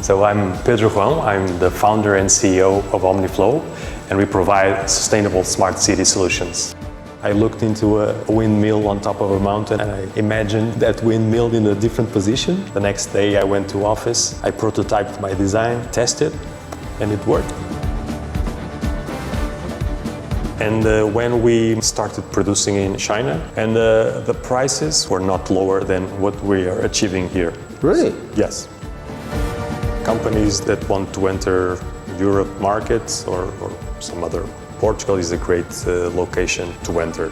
So I'm Pedro Ruão, I'm the founder and CEO of Omniflow, and we provide sustainable smart city solutions. I looked into a windmill on top of a mountain and I imagined that windmill in a different position. The next day I went to office, I prototyped my design, tested, and it worked. And when we started producing in China, and the prices were not lower than what we are achieving here. Really? Yes. Companies that want to enter Europe markets or some other, Portugal is a great location to enter.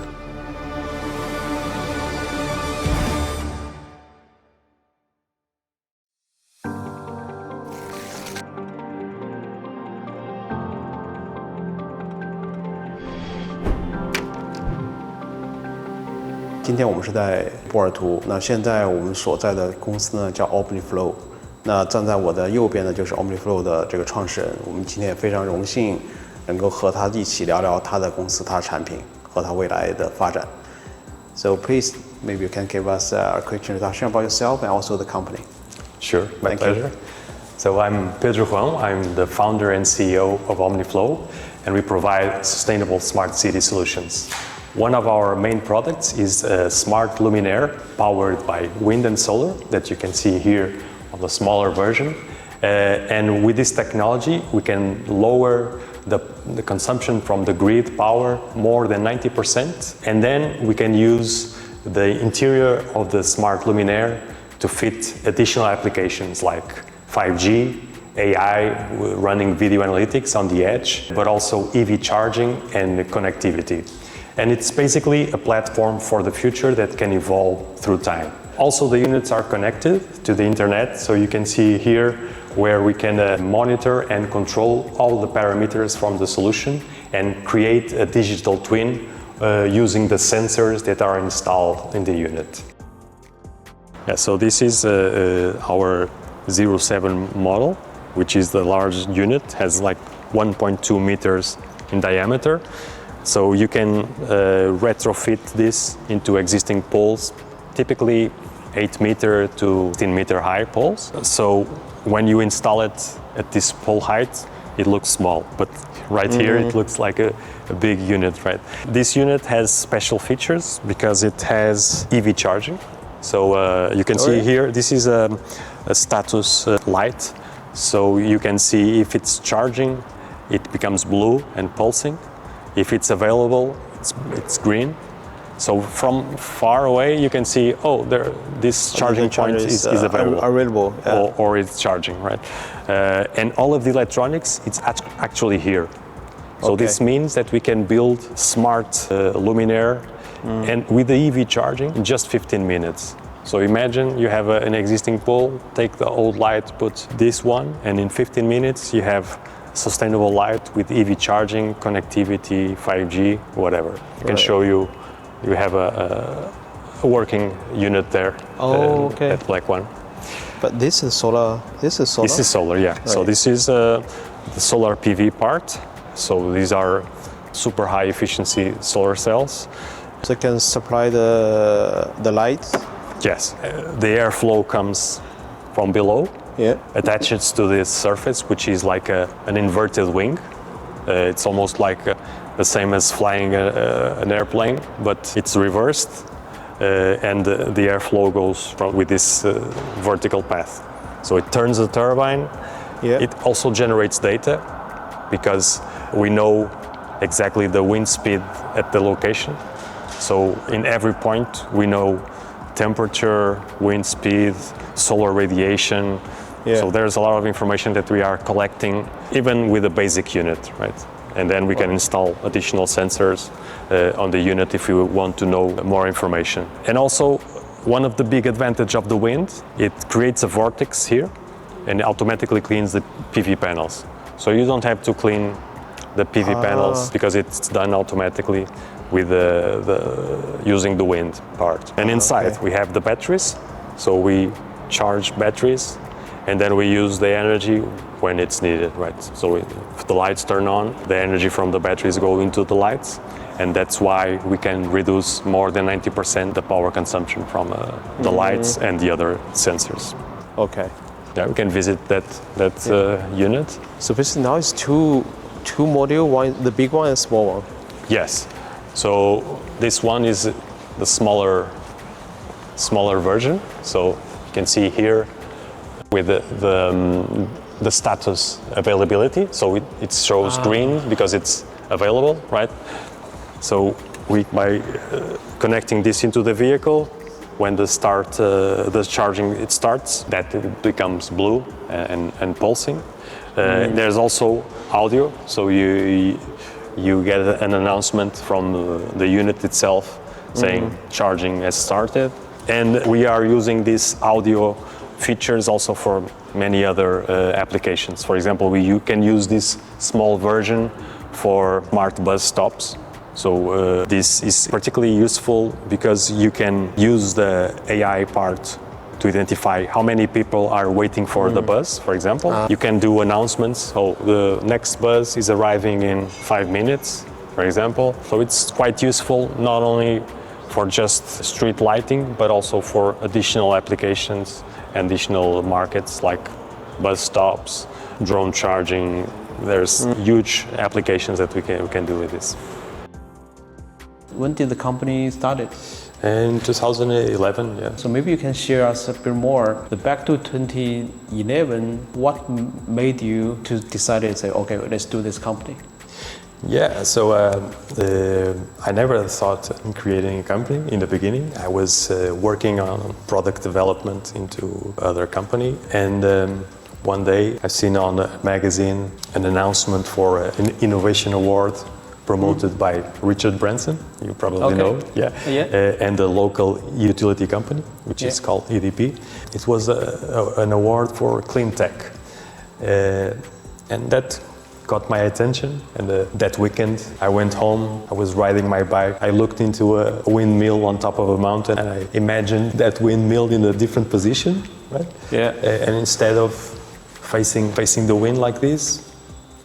今天我们是在波尔图，那现在我们所在的公司呢叫 Omniflow， 那站在我的右边呢就是 Omniflow 的这个创始人，我们今天也非常荣幸能够和他一起聊聊他的公司、他的产品和他未来的发展。So please, maybe you can give us a quick introduction about yourself and also the company. Sure, my pleasure. So I'm Pedro Ruão, I'm the founder and CEO of Omniflow, and we provide sustainable smart city solutions. One of our main products is a smart luminaire powered by wind and solar that you can see here on the smaller version. And with this technology, we can lower the consumption from the grid power more than 90%. And then we can use the interior of the smart luminaire to fit additional applications like 5G, AI, running video analytics on the edge, but also EV charging and connectivity. And it's basically a platform for the future that can evolve through time. Also, the units are connected to the internet, so you can see here where we can monitor and control all the parameters from the solution and create a digital twin using the sensors that are installed in the unit. Yeah, so this is our 07 model, which is the large unit, has like 1.2 meters in diameter. So you can retrofit this into existing poles, typically 8 meter to 10 meter high poles. So when you install it at this pole height, it looks small, but right here it looks like a big unit, right? This unit has special features because it has EV charging. So you can see here, this is a status light. So you can see if it's charging, it becomes blue and pulsing. If it's available, it's green. So from far away, you can see, oh, this charging point is available, yeah. or it's charging, right? And all of the electronics, it's actually here. So this means that we can build smart luminaire and with the EV charging in just 15 minutes. So imagine you have an existing pole, take the old light, put this one, and in 15 minutes you have sustainable light with EV charging, connectivity, 5G, whatever. I can show you. You have a working unit there. That black one. But this is solar. This is solar. This is solar, yeah. Right. So this is the solar PV part. So these are super high efficiency solar cells. So it can supply the lights. Yes. The airflow comes from below. Yeah. Attaches to this surface, which is like an inverted wing. It's almost like the same as flying an airplane, but it's reversed, and the airflow goes with this vertical path. So it turns the turbine. Yeah. It also generates data because we know exactly the wind speed at the location. So in every point we know temperature, wind speed, solar radiation. Yeah. So there's a lot of information that we are collecting even with a basic unit, right? And then we can install additional sensors on the unit if we want to know more information. And also, one of the big advantages of the wind, it creates a vortex here and automatically cleans the PV panels. So you don't have to clean the PV panels because it's done automatically with using the wind part. And inside we have the batteries, so we charge batteries and then we use the energy when it's needed, right? So if the lights turn on, the energy from the batteries go into the lights, and that's why we can reduce more than 90% the power consumption from the lights and the other sensors. Okay. Yeah, we can visit that unit. So basically now it's two module, one the big one and small one. Yes. So this one is the smaller version. So you can see here with the status availability. So it shows green because it's available, right? So by connecting this into the vehicle, when the charging it starts, that it becomes blue and pulsing. There's also audio, so you get an announcement from the unit itself saying charging has started. And we are using these audio features also for many other applications. For example, you can use this small version for smart bus stops. So this is particularly useful because you can use the AI part to identify how many people are waiting for the bus, for example. You can do announcements. So the next bus is arriving in 5 minutes, for example. So it's quite useful not only for just street lighting, but also for additional applications, additional markets like bus stops, drone charging. There's huge applications that we can do with this. When did the company started? In 2011, yeah. So maybe you can share us a bit more. Back to 2011, what made you to decide to say, okay, let's do this company? Yeah, so I never thought in creating a company in the beginning. I was working on product development into other company, and one day I've seen on a magazine an announcement for an innovation award promoted by Richard Branson, you probably know, and the local utility company, which is called EDP. It was an award for clean tech, and that got my attention. And that weekend I went home, I was riding my bike, I looked into a windmill on top of a mountain, and I imagined that windmill in a different position, right? Yeah. And instead of facing the wind like this,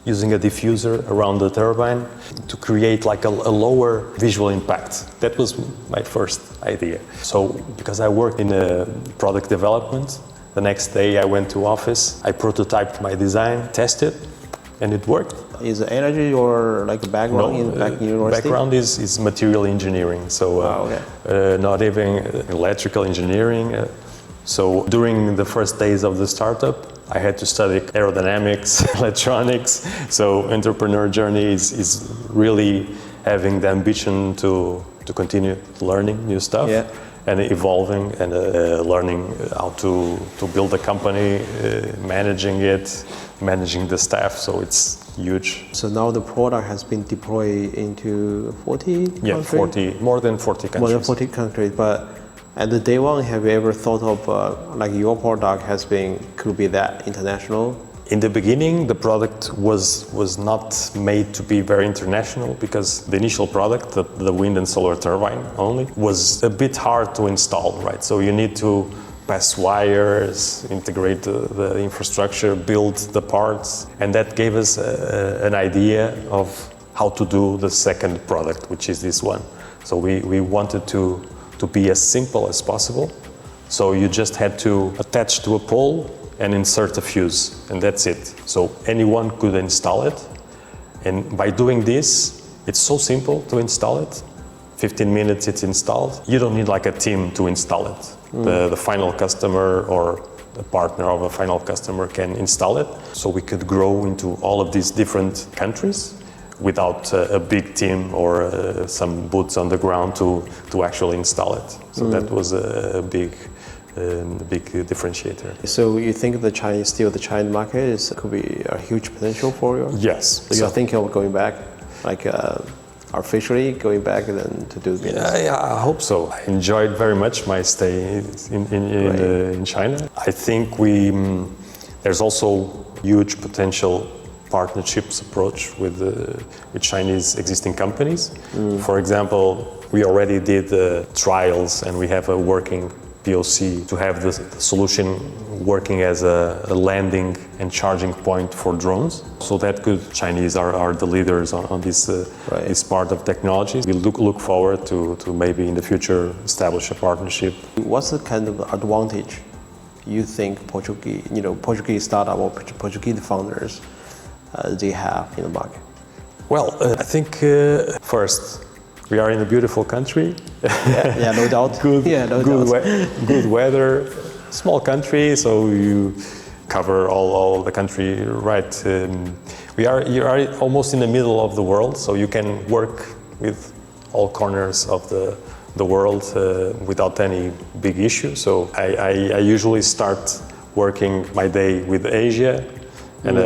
using a diffuser around the turbine to create like a lower visual impact. That was my first idea. So because I worked in product development, the next day I went to office, I prototyped my design, tested, and it worked. Is it energy or like a background in university? Background is material engineering, so not even electrical engineering. So during the first days of the startup, I had to study aerodynamics, electronics. So entrepreneur journey is really having the ambition to continue learning new stuff and evolving and learning how to build a company, managing it, managing the staff. So it's huge. So now the product has been deployed into 40 countries? More than 40 countries. More than 40 countries, but at the day one, have you ever thought of like your product could be that international? In the beginning, the product was not made to be very international because the initial product, the wind and solar turbine only, was a bit hard to install, right? So you need to pass wires, integrate the infrastructure, build the parts, and that gave us an idea of how to do the second product, which is this one. So we wanted to be as simple as possible. So you just had to attach to a pole and insert a fuse, and that's it. So anyone could install it. And by doing this, it's so simple to install it. 15 minutes it's installed. You don't need like a team to install it. The final customer or the partner of a final customer can install it. So we could grow into all of these different countries without a big team or some boots on the ground to actually install it. So that was a big differentiator. So you think the China market could be a huge potential for you? Yes. So you're thinking of going back, like officially going back then to do business? Yeah, I hope so. I enjoyed very much my stay in China. I think there's also huge potential partnerships approach with Chinese existing companies. For example, we already did trials and we have a working POC to have the solution working as a landing and charging point for drones. So that Chinese are the leaders on this part of technology. We look forward to maybe in the future establish a partnership. What's the kind of advantage you think Portuguese startup or Portuguese founders they have in the market? Well, I think first, we are in a beautiful country. Yeah, no doubt. Good weather, small country, so you cover all the country, right? You are almost in the middle of the world, so you can work with all corners of the world without any big issue. So I usually start working my day with Asia, and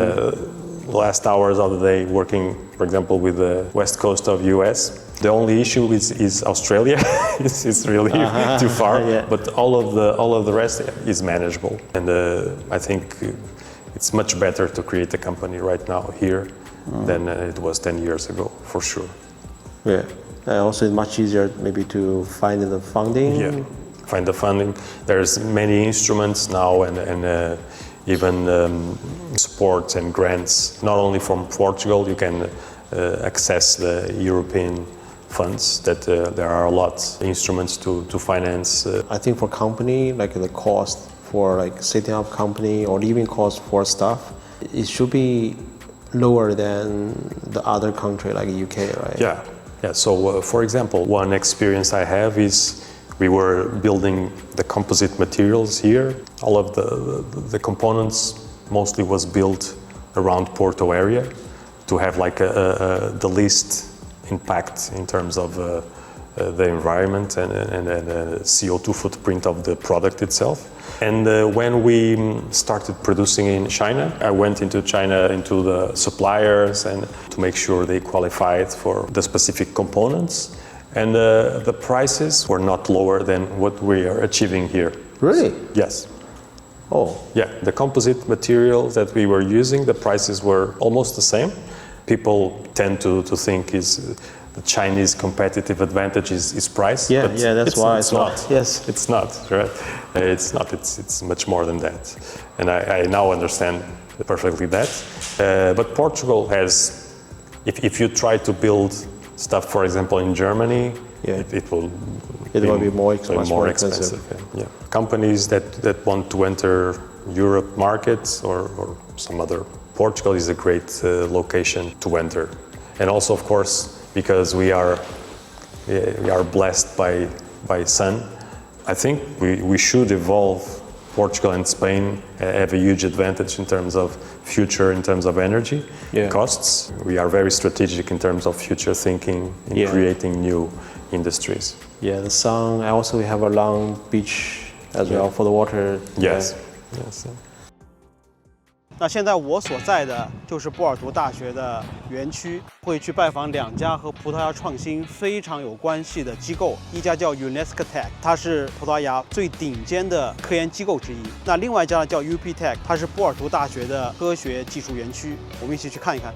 last hours of the day working, for example, with the west coast of US. The only issue is Australia. it's really too far, but all of the rest is manageable. And I think it's much better to create a company right now here than it was 10 years ago, for sure. Yeah. Also, it's much easier maybe to find the funding. Yeah, find the funding. There's many instruments now and even support and grants, not only from Portugal. You can access the European funds that there are a lot of instruments to finance. I think for company, like the cost for like setting up company or even cost for staff, it should be lower than the other country like UK, right? Yeah. So for example, one experience I have is we were building the composite materials here. All of the components mostly was built around Porto area to have like the least impact in terms of the environment and CO2 footprint of the product itself. And when we started producing in China, I went into China, into the suppliers, and to make sure they qualified for the specific components. And the prices were not lower than what we are achieving here. Really? Yes. Oh. Yeah, the composite materials that we were using, the prices were almost the same. People tend to think the Chinese competitive advantage is price. Yeah, but that's why it's not. Yes. It's not, right? It's not, it's much more than that. And I now understand perfectly that. But Portugal has, if you try to build stuff, for example, in Germany, it will be more expensive. Yeah. Companies that want to enter Europe markets or some other, Portugal is a great location to enter. And also, of course, because we are blessed by sun, I think we should evolve. Portugal and Spain have a huge advantage in terms of future, in terms of energy costs. We are very strategic in terms of future thinking in creating new industries. Yeah, the sun. Also, we have a long beach as well for the water. Yes. 那现在我所在的就是波尔图大学的园区，会去拜访2家和葡萄牙创新非常有关系的机构，一家叫 UNESCTEC， 它是葡萄牙最顶尖的科研机构之一。那另外一家叫 UPTech， 它是波尔图大学的科学技术园区，我们一起去看一看。